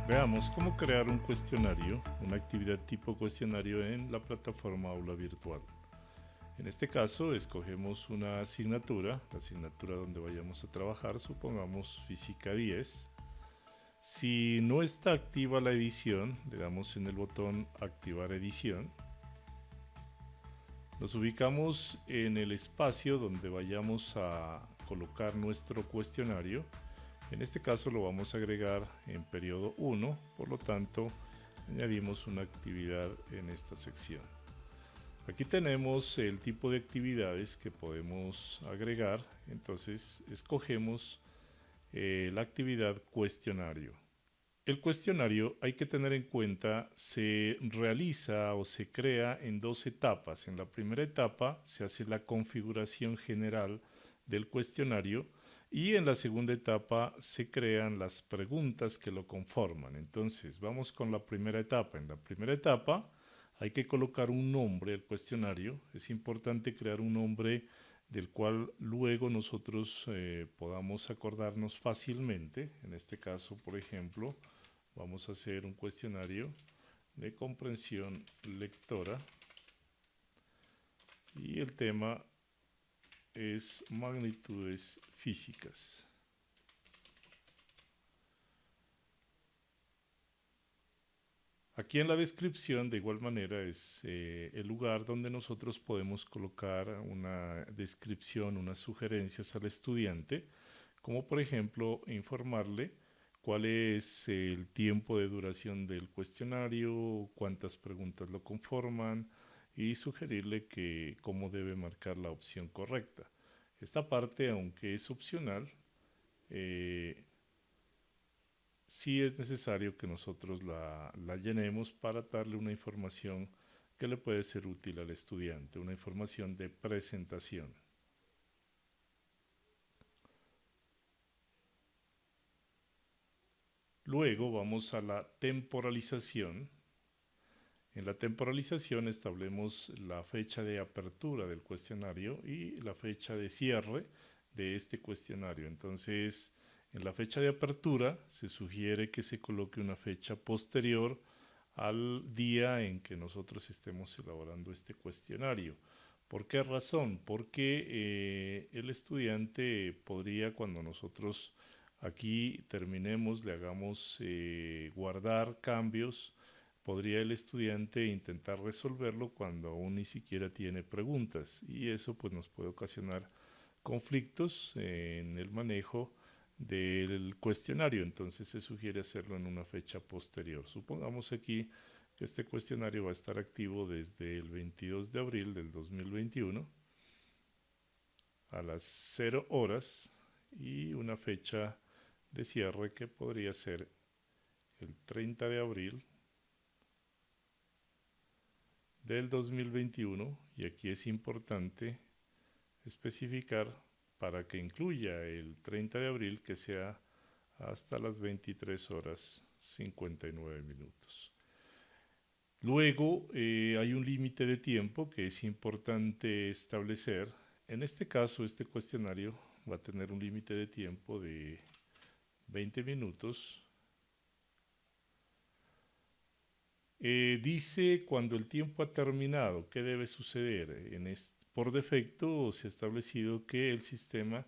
Veamos cómo crear un cuestionario, una actividad tipo cuestionario en la plataforma Aula Virtual. En este caso escogemos una asignatura, la asignatura donde vayamos a trabajar, supongamos Física 10. Si no está activa la edición, le damos en el botón Activar edición. Nos ubicamos en el espacio donde vayamos a colocar nuestro cuestionario. En este caso lo vamos a agregar en periodo 1, por lo tanto añadimos una actividad en esta sección. Aquí tenemos el tipo de actividades que podemos agregar, entonces escogemos la actividad cuestionario. El cuestionario, hay que tener en cuenta, se realiza o se crea en dos etapas. En la primera etapa se hace la configuración general del cuestionario y en la segunda etapa se crean las preguntas que lo conforman. Entonces, vamos con la primera etapa. En la primera etapa hay que colocar un nombre al cuestionario. Es importante crear un nombre del cual luego nosotros podamos acordarnos fácilmente. En este caso, por ejemplo, vamos a hacer un cuestionario de comprensión lectora y el tema es magnitudes físicas. Aquí en la descripción de igual manera es el lugar donde nosotros podemos colocar una descripción, unas sugerencias al estudiante, como por ejemplo informarle cuál es el tiempo de duración del cuestionario, cuántas preguntas lo conforman y sugerirle que cómo debe marcar la opción correcta. Esta parte, aunque es opcional, sí es necesario que nosotros la llenemos para darle una información que le puede ser útil al estudiante, una información de presentación. Luego vamos a la temporalización. En la temporalización establecemos la fecha de apertura del cuestionario y la fecha de cierre de este cuestionario. Entonces, en la fecha de apertura se sugiere que se coloque una fecha posterior al día en que nosotros estemos elaborando este cuestionario. ¿Por qué razón? Porque el estudiante podría, cuando nosotros aquí terminemos, le hagamos guardar cambios, podría el estudiante intentar resolverlo cuando aún ni siquiera tiene preguntas y eso pues nos puede ocasionar conflictos en el manejo del cuestionario. Entonces se sugiere hacerlo en una fecha posterior. Supongamos aquí que este cuestionario va a estar activo desde el 22 de abril del 2021 a las 0 horas y una fecha de cierre que podría ser el 30 de abril del 2021, y aquí es importante especificar para que incluya el 30 de abril que sea hasta las 23 horas 59 minutos. Luego hay un límite de tiempo que es importante establecer. En este caso, este cuestionario va a tener un límite de tiempo de 20 minutos. Dice cuando el tiempo ha terminado, ¿qué debe suceder? Por defecto se ha establecido que el sistema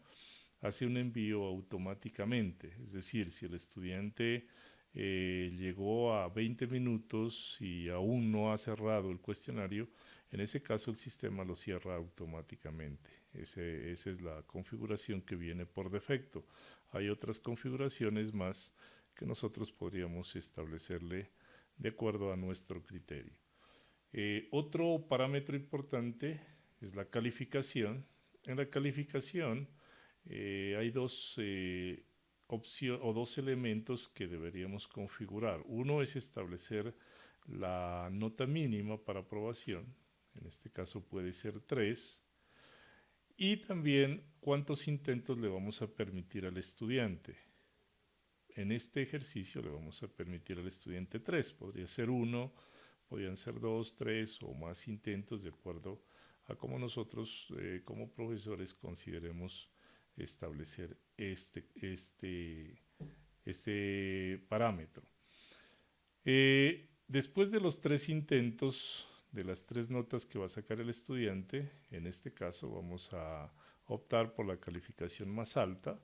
hace un envío automáticamente, es decir, si el estudiante llegó a 20 minutos y aún no ha cerrado el cuestionario, en ese caso el sistema lo cierra automáticamente. Esa es la configuración que viene por defecto. Hay otras configuraciones más que nosotros podríamos establecerle de acuerdo a nuestro criterio. Otro parámetro importante es la calificación. En la calificación hay dos dos elementos que deberíamos configurar. Uno es establecer la nota mínima para aprobación, en este caso puede ser 3, y también cuántos intentos le vamos a permitir al estudiante. En este ejercicio le vamos a permitir al estudiante 3, podría ser 1, podrían ser 2, 3 o más intentos de acuerdo a cómo nosotros como profesores consideremos establecer este parámetro. Después de los 3 intentos, de las 3 notas que va a sacar el estudiante, en este caso vamos a optar por la calificación más alta.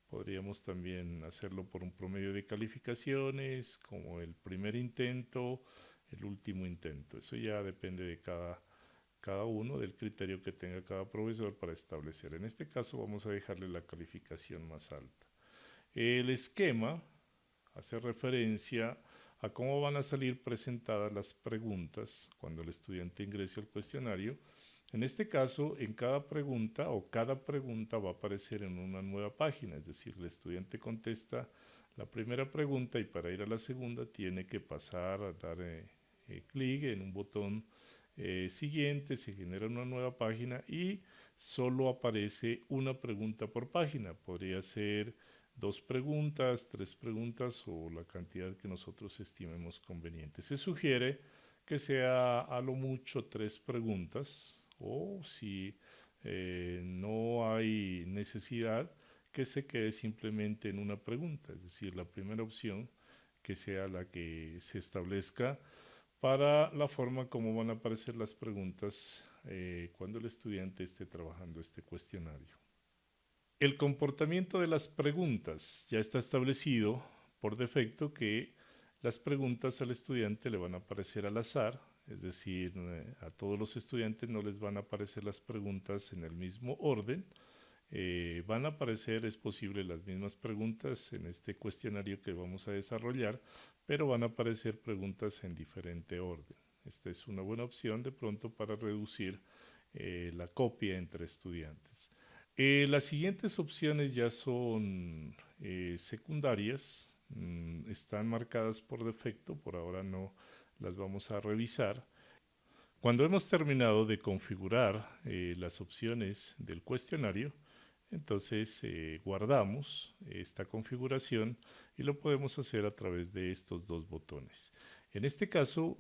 Podríamos también hacerlo por un promedio de calificaciones, como el primer intento, el último intento. Eso ya depende de cada uno, del criterio que tenga cada profesor para establecer. En este caso vamos a dejarle la calificación más alta. El esquema hace referencia a cómo van a salir presentadas las preguntas cuando el estudiante ingrese al cuestionario. En este caso, en cada pregunta o cada pregunta va a aparecer en una nueva página, es decir, el estudiante contesta la primera pregunta y para ir a la segunda tiene que pasar a dar clic en un botón siguiente, se genera una nueva página y solo aparece una pregunta por página. Podría ser 2 preguntas, 3 preguntas o la cantidad que nosotros estimemos conveniente. Se sugiere que sea a lo mucho 3 preguntas o si no hay necesidad que se quede simplemente en una pregunta, es decir, la primera opción que sea la que se establezca para la forma como van a aparecer las preguntas cuando el estudiante esté trabajando este cuestionario. El comportamiento de las preguntas ya está establecido por defecto que las preguntas al estudiante le van a aparecer al azar, es decir, a todos los estudiantes no les van a aparecer las preguntas en el mismo orden. Van a aparecer, es posible, las mismas preguntas en este cuestionario que vamos a desarrollar, pero van a aparecer preguntas en diferente orden. Esta es una buena opción de pronto para reducir la copia entre estudiantes. Las siguientes opciones ya son secundarias, están marcadas por defecto, por ahora no las vamos a revisar. Cuando hemos terminado de configurar las opciones del cuestionario, entonces guardamos esta configuración y lo podemos hacer a través de estos 2 botones. En este caso,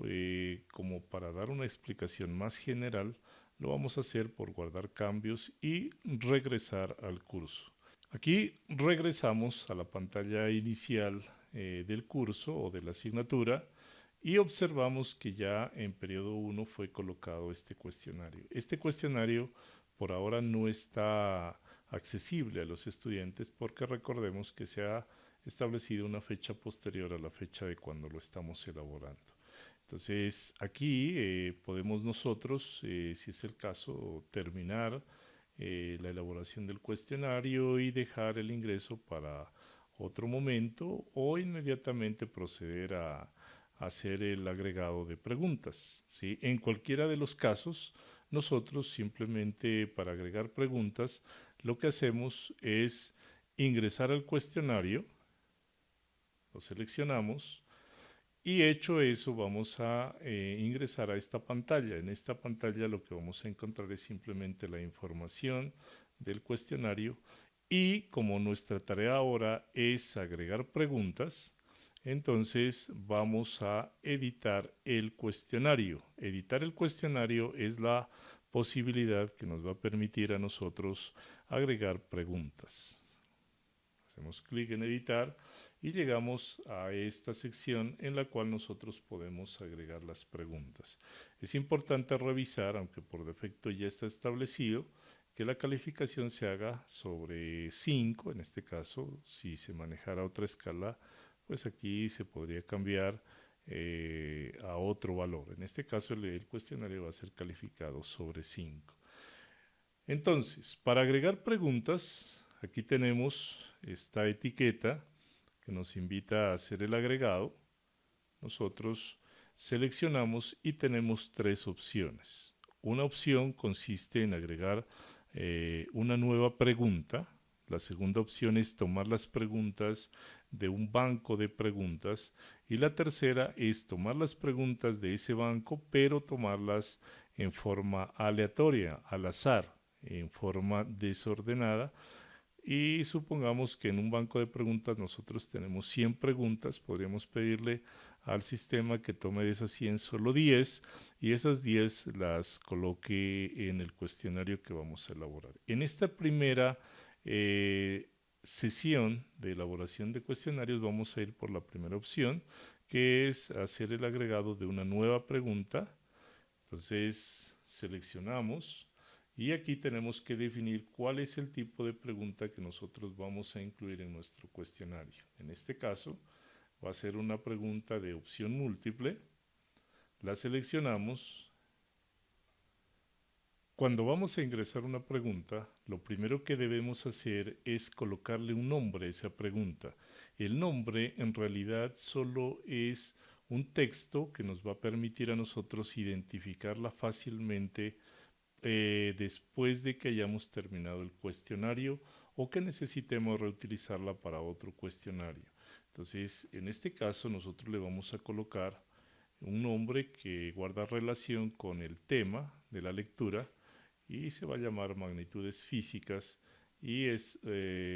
como para dar una explicación más general, lo vamos a hacer por guardar cambios y regresar al curso. Aquí regresamos a la pantalla inicial del curso o de la asignatura y observamos que ya en periodo 1 fue colocado este cuestionario. Este cuestionario por ahora no está accesible a los estudiantes porque recordemos que se ha establecido una fecha posterior a la fecha de cuando lo estamos elaborando. Entonces aquí podemos nosotros, si es el caso, terminar la elaboración del cuestionario y dejar el ingreso para otro momento o inmediatamente proceder a hacer el agregado de preguntas, ¿sí? En cualquiera de los casos, nosotros simplemente para agregar preguntas, lo que hacemos es ingresar al cuestionario, lo seleccionamos y hecho eso vamos a ingresar a esta pantalla. En esta pantalla lo que vamos a encontrar es simplemente la información del cuestionario y como nuestra tarea ahora es agregar preguntas, entonces vamos a editar el cuestionario. Editar el cuestionario es la posibilidad que nos va a permitir a nosotros agregar preguntas. Hacemos clic en editar y llegamos a esta sección en la cual nosotros podemos agregar las preguntas. Es importante revisar, aunque por defecto ya está establecido, que la calificación se haga sobre 5, en este caso, si se manejara otra escala, pues aquí se podría cambiar a otro valor. En este caso el cuestionario va a ser calificado sobre 5. Entonces, para agregar preguntas, aquí tenemos esta etiqueta que nos invita a hacer el agregado. Nosotros seleccionamos y tenemos 3 opciones. Una opción consiste en agregar una nueva pregunta. La segunda opción es tomar las preguntas de un banco de preguntas. Y la tercera es tomar las preguntas de ese banco, pero tomarlas en forma aleatoria, al azar, en forma desordenada. Y supongamos que en un banco de preguntas nosotros tenemos 100 preguntas, podríamos pedirle al sistema que tome de esas 100 solo 10 y esas 10 las coloque en el cuestionario que vamos a elaborar. En esta primera sesión de elaboración de cuestionarios vamos a ir por la primera opción, que es hacer el agregado de una nueva pregunta. Entonces seleccionamos y aquí tenemos que definir cuál es el tipo de pregunta que nosotros vamos a incluir en nuestro cuestionario. En este caso va a ser una pregunta de opción múltiple. La seleccionamos. Cuando vamos a ingresar una pregunta, lo primero que debemos hacer es colocarle un nombre a esa pregunta. El nombre en realidad solo es un texto que nos va a permitir a nosotros identificarla fácilmente después de que hayamos terminado el cuestionario o que necesitemos reutilizarla para otro cuestionario. Entonces, en este caso nosotros le vamos a colocar un nombre que guarda relación con el tema de la lectura y se va a llamar magnitudes físicas y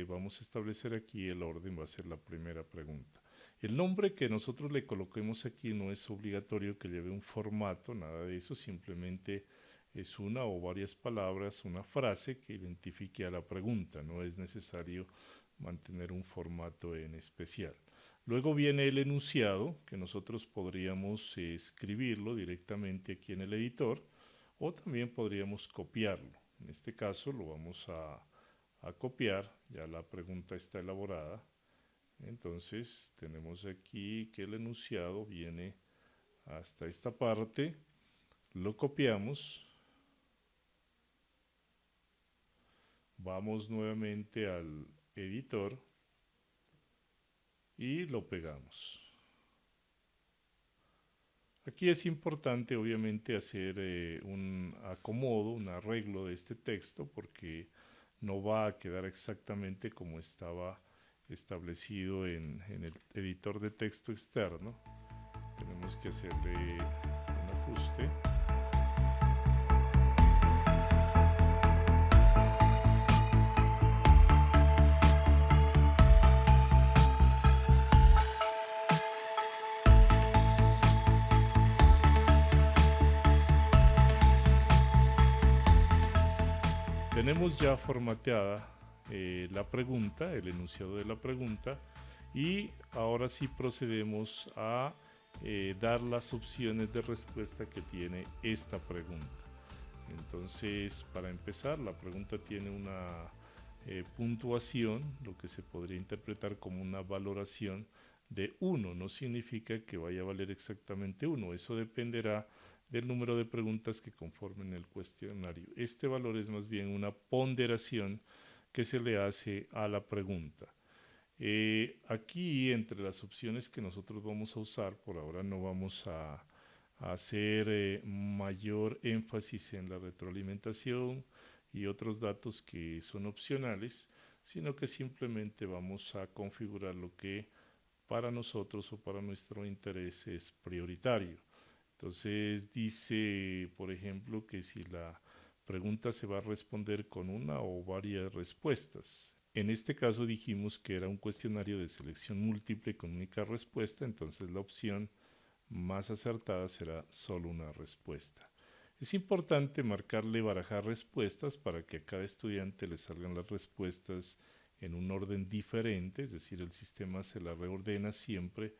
vamos a establecer aquí el orden, va a ser la primera pregunta. El nombre que nosotros le coloquemos aquí no es obligatorio que lleve un formato, nada de eso, simplemente es una o varias palabras, una frase que identifique a la pregunta, no es necesario mantener un formato en especial. Luego viene el enunciado, que nosotros podríamos escribirlo directamente aquí en el editor, o también podríamos copiarlo. En este caso lo vamos a copiar, ya la pregunta está elaborada. Entonces tenemos aquí que el enunciado viene hasta esta parte, lo copiamos, vamos nuevamente al editor y lo pegamos. Aquí es importante obviamente hacer un acomodo, un arreglo de este texto porque no va a quedar exactamente como estaba establecido en el editor de texto externo. Tenemos que hacerle un ajuste. Tenemos ya formateada la pregunta, el enunciado de la pregunta, y ahora sí procedemos a dar las opciones de respuesta que tiene esta pregunta. Entonces, para empezar, la pregunta tiene una puntuación, lo que se podría interpretar como una valoración de 1. No significa que vaya a valer exactamente 1, eso dependerá del número de preguntas que conformen el cuestionario. Este valor es más bien una ponderación que se le hace a la pregunta. Aquí, entre las opciones que nosotros vamos a usar, por ahora no vamos a hacer mayor énfasis en la retroalimentación y otros datos que son opcionales, sino que simplemente vamos a configurar lo que para nosotros o para nuestro interés es prioritario. Entonces dice, por ejemplo, que si la pregunta se va a responder con una o varias respuestas. En este caso dijimos que era un cuestionario de selección múltiple con única respuesta, entonces la opción más acertada será solo una respuesta. Es importante marcarle barajar respuestas para que a cada estudiante le salgan las respuestas en un orden diferente, es decir, el sistema se la reordena siempre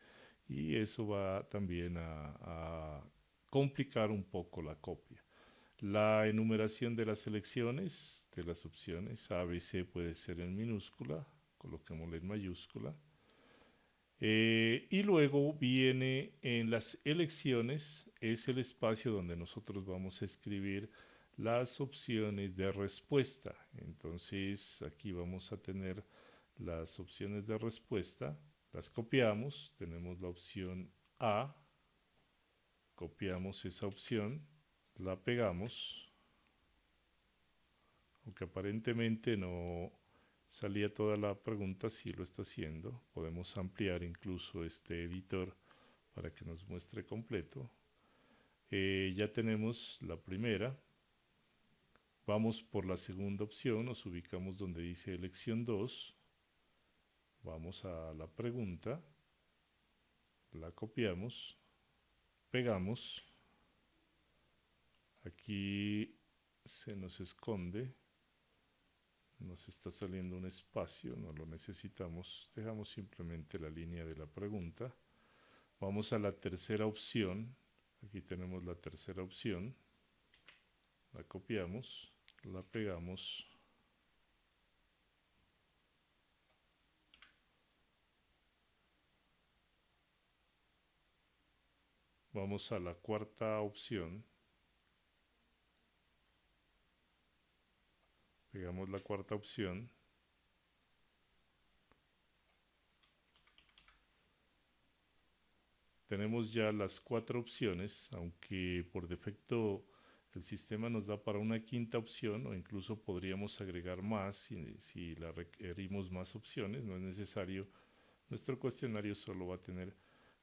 y eso va también a complicar un poco la copia. La enumeración de las selecciones, de las opciones A, B, C puede ser en minúscula, coloquémosla en mayúscula. Y luego viene en las elecciones, es el espacio donde nosotros vamos a escribir las opciones de respuesta. Entonces aquí vamos a tener las opciones de respuesta, las copiamos, tenemos la opción A, copiamos esa opción, la pegamos, aunque aparentemente no salía toda la pregunta, sí lo está haciendo. Podemos ampliar incluso este editor para que nos muestre completo. Ya tenemos la primera. Vamos por la segunda opción, nos ubicamos donde dice elección 2. Vamos a la pregunta, la copiamos, pegamos. Aquí se nos esconde, nos está saliendo un espacio, no lo necesitamos, dejamos simplemente la línea de la pregunta. Vamos a la tercera opción. Aquí tenemos la tercera opción. La copiamos, la pegamos. Vamos a la cuarta opción. Pegamos la cuarta opción. Tenemos ya las 4 opciones, aunque por defecto el sistema nos da para una quinta opción, o incluso podríamos agregar más si la requerimos más opciones. No es necesario. Nuestro cuestionario solo va a tener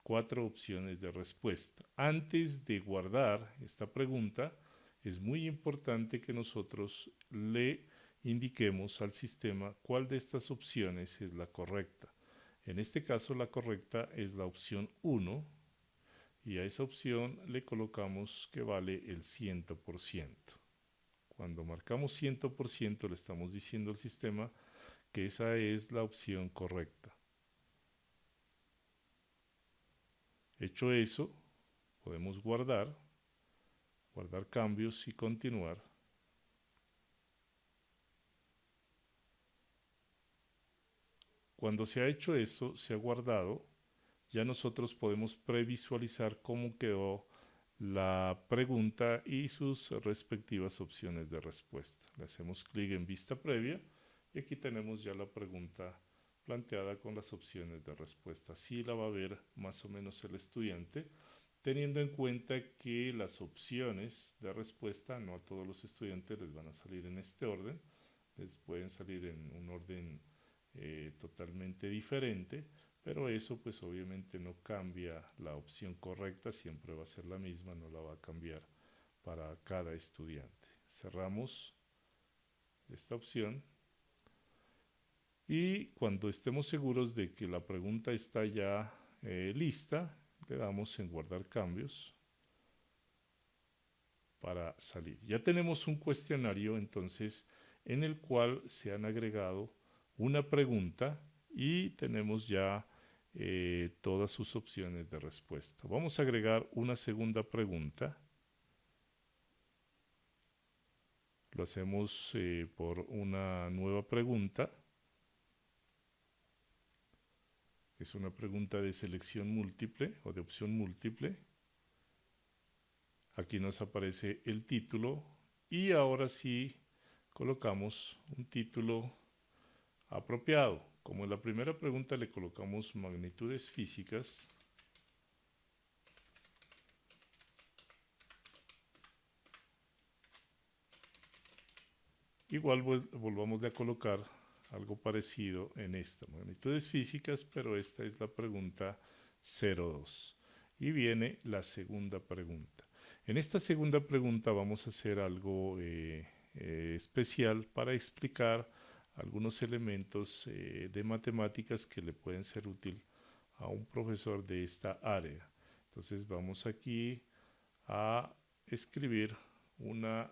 4 opciones de respuesta. Antes de guardar esta pregunta, es muy importante que nosotros le indiquemos al sistema cuál de estas opciones es la correcta. En este caso la correcta es la opción 1 y a esa opción le colocamos que vale el 100%. Cuando marcamos 100% le estamos diciendo al sistema que esa es la opción correcta. Hecho eso, podemos guardar cambios y continuar. Cuando se ha hecho eso, se ha guardado, ya nosotros podemos previsualizar cómo quedó la pregunta y sus respectivas opciones de respuesta. Le hacemos clic en vista previa y aquí tenemos ya la pregunta planteada con las opciones de respuesta. Así la va a ver más o menos el estudiante, teniendo en cuenta que las opciones de respuesta no a todos los estudiantes les van a salir en este orden, les pueden salir en un orden totalmente diferente, pero eso pues obviamente no cambia la opción correcta, siempre va a ser la misma, no la va a cambiar para cada estudiante. Cerramos esta opción y cuando estemos seguros de que la pregunta está ya lista, le damos en guardar cambios para salir. Ya tenemos un cuestionario entonces en el cual se han agregado una pregunta y tenemos ya todas sus opciones de respuesta. Vamos a agregar una segunda pregunta. Lo hacemos por una nueva pregunta. Es una pregunta de selección múltiple o de opción múltiple. Aquí nos aparece el título y ahora sí colocamos un título apropiado. Como en la primera pregunta le colocamos magnitudes físicas, igual volvamos a colocar algo parecido en esta, magnitudes físicas, pero esta es la pregunta 02. Y viene la segunda pregunta. En esta segunda pregunta vamos a hacer algo especial para explicar algunos elementos de matemáticas que le pueden ser útil a un profesor de esta área. Entonces vamos aquí a escribir una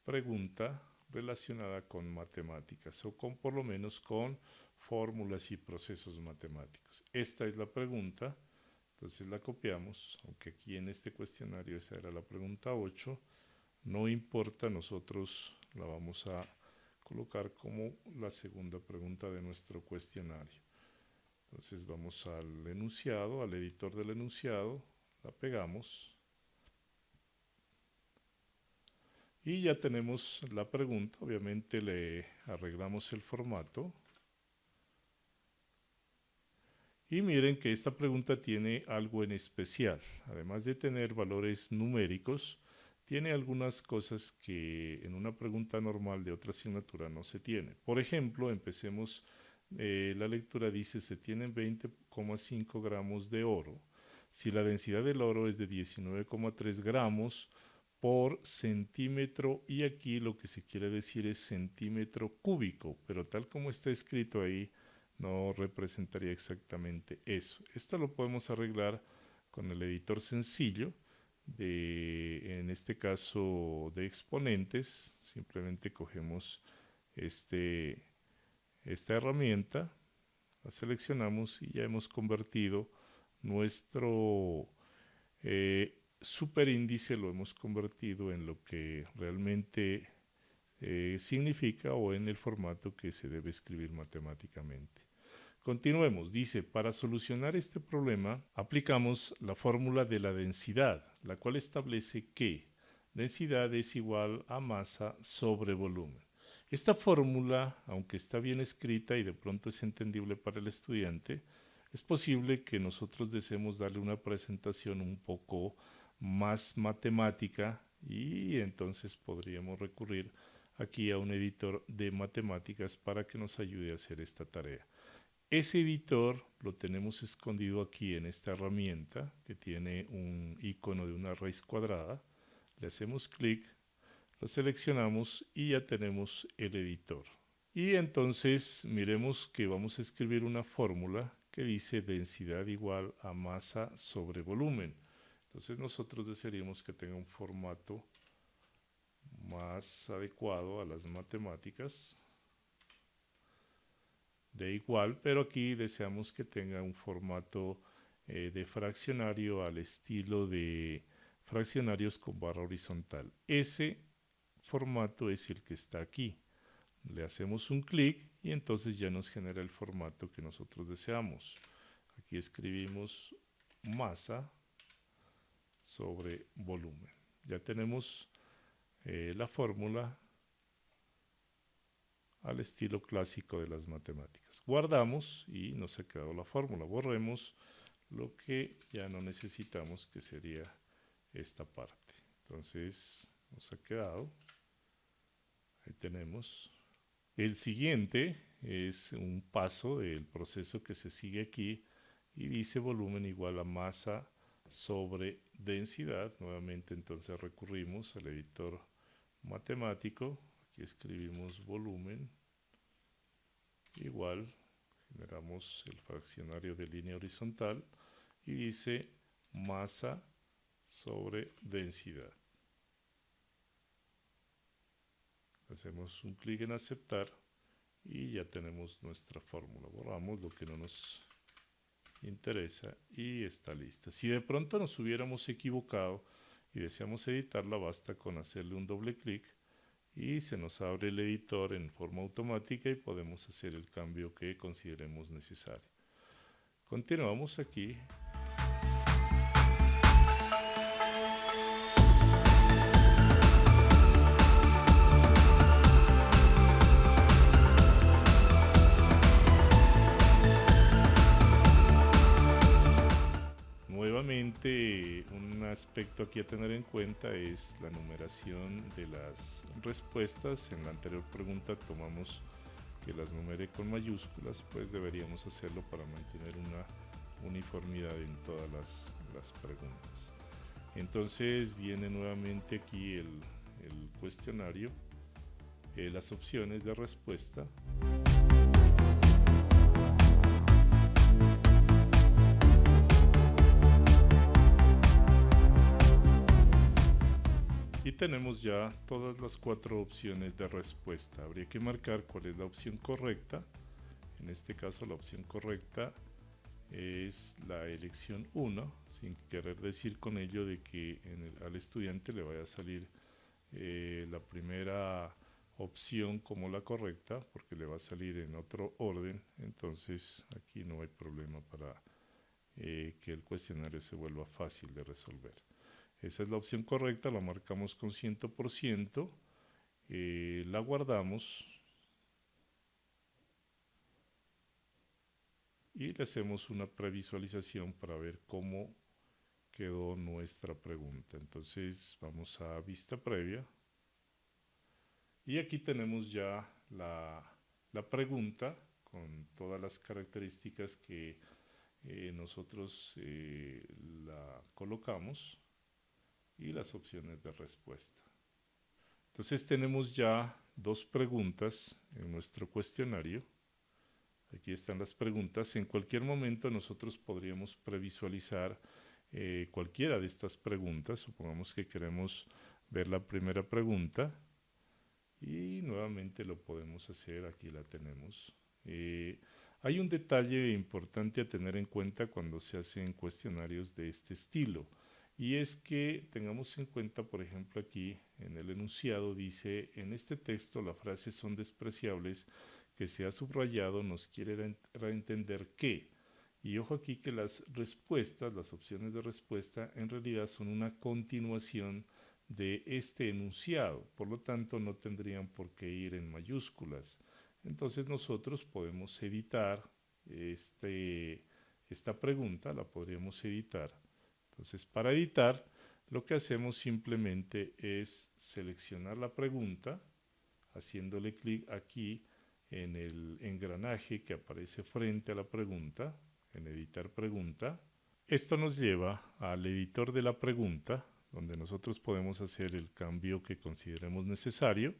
pregunta relacionada con matemáticas o con por lo menos con fórmulas y procesos matemáticos. Esta es la pregunta, entonces la copiamos, aunque aquí en este cuestionario esa era la pregunta 8, no importa, nosotros la vamos a colocar como la segunda pregunta de nuestro cuestionario. Entonces vamos al enunciado, al editor del enunciado, la pegamos y ya tenemos la pregunta. Obviamente le arreglamos el formato y miren que esta pregunta tiene algo en especial. Además de tener valores numéricos, tiene algunas cosas que en una pregunta normal de otra asignatura no se tiene. Por ejemplo, empecemos, la lectura dice se tienen 20,5 gramos de oro. Si la densidad del oro es de 19,3 gramos por centímetro, y aquí lo que se quiere decir es centímetro cúbico, pero tal como está escrito ahí, no representaría exactamente eso. Esto lo podemos arreglar con el editor sencillo, en este caso de exponentes. Simplemente cogemos esta herramienta, la seleccionamos y ya hemos convertido nuestro superíndice lo hemos convertido en lo que realmente significa o en el formato que se debe escribir matemáticamente. Continuemos, dice, para solucionar este problema aplicamos la fórmula de la densidad, la cual establece que densidad es igual a masa sobre volumen. Esta fórmula, aunque está bien escrita y de pronto es entendible para el estudiante, es posible que nosotros deseemos darle una presentación un poco más matemática y entonces podríamos recurrir aquí a un editor de matemáticas para que nos ayude a hacer esta tarea. Ese editor lo tenemos escondido aquí en esta herramienta que tiene un icono de una raíz cuadrada. Le hacemos clic, lo seleccionamos y ya tenemos el editor. Y entonces miremos que vamos a escribir una fórmula que dice densidad igual a masa sobre volumen. Entonces nosotros desearíamos que tenga un formato más adecuado a las matemáticas de igual, pero aquí deseamos que tenga un formato de fraccionario al estilo de fraccionarios con barra horizontal. Ese formato es el que está aquí. Le hacemos un clic y entonces ya nos genera el formato que nosotros deseamos. Aquí escribimos masa sobre volumen. Ya tenemos la fórmula al estilo clásico de las matemáticas. Guardamos y nos ha quedado la fórmula. Borremos lo que ya no necesitamos, que sería esta parte. Entonces nos ha quedado. Ahí tenemos. El siguiente es un paso del proceso que se sigue aquí y dice volumen igual a masa sobre densidad. Nuevamente entonces recurrimos al editor matemático. Aquí escribimos volumen igual, generamos el fraccionario de línea horizontal y dice masa sobre densidad. Hacemos un clic en aceptar y ya tenemos nuestra fórmula. Borramos lo que no nos interesa y está lista. Si de pronto nos hubiéramos equivocado y deseamos editarla, basta con hacerle un doble clic y se nos abre el editor en forma automática y podemos hacer el cambio que consideremos necesario. Continuamos aquí. Nuevamente, un aspecto aquí a tener en cuenta es la numeración de las respuestas. En la anterior pregunta tomamos que las numere con mayúsculas, pues deberíamos hacerlo para mantener una uniformidad en todas las preguntas. Entonces viene nuevamente aquí el cuestionario, las opciones de respuesta. Y tenemos ya todas las 4 opciones de respuesta. Habría que marcar cuál es la opción correcta. En este caso la opción correcta es la elección 1, sin querer decir con ello de que al estudiante le vaya a salir la primera opción como la correcta, porque le va a salir en otro orden. Entonces aquí no hay problema para que el cuestionario se vuelva fácil de resolver. Esa es la opción correcta, la marcamos con 100%, la guardamos y le hacemos una previsualización para ver cómo quedó nuestra pregunta. Entonces vamos a vista previa y aquí tenemos ya la pregunta con todas las características que nosotros la colocamos y las opciones de respuesta. Entonces tenemos ya 2 preguntas en nuestro cuestionario. Aquí están las preguntas. En cualquier momento nosotros podríamos previsualizar cualquiera de estas preguntas. Supongamos que queremos ver la primera pregunta y nuevamente lo podemos hacer. Aquí la tenemos. Hay un detalle importante a tener en cuenta cuando se hacen cuestionarios de este estilo, y es que tengamos en cuenta, por ejemplo, aquí en el enunciado dice: en este texto las frases son despreciables, que se ha subrayado nos quiere dar a entender que, y ojo aquí que las respuestas, las opciones de respuesta, en realidad son una continuación de este enunciado, por lo tanto no tendrían por qué ir en mayúsculas. Entonces nosotros podemos editar esta pregunta, la podríamos editar. Entonces para editar lo que hacemos simplemente es seleccionar la pregunta, haciéndole clic aquí en el engranaje que aparece frente a la pregunta, en editar pregunta. Esto nos lleva al editor de la pregunta, donde nosotros podemos hacer el cambio que consideremos necesario.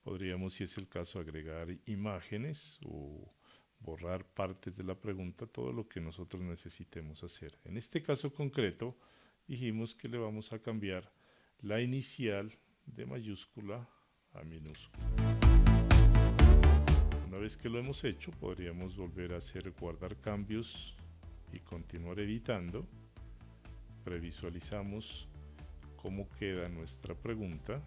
Podríamos, si es el caso, agregar imágenes o borrar partes de la pregunta, todo lo que nosotros necesitemos hacer. En este caso concreto, dijimos que le vamos a cambiar la inicial de mayúscula a minúscula. Una vez que lo hemos hecho, podríamos volver a hacer guardar cambios y continuar editando. Previsualizamos cómo queda nuestra pregunta.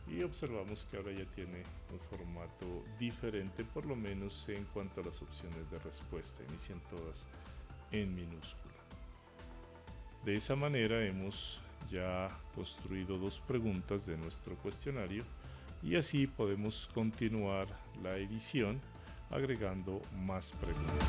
Y observamos que ahora ya tiene un formato diferente, por lo menos en cuanto a las opciones de respuesta. Inician todas en minúscula. De esa manera hemos ya construido dos preguntas de nuestro cuestionario y así podemos continuar la edición agregando más preguntas.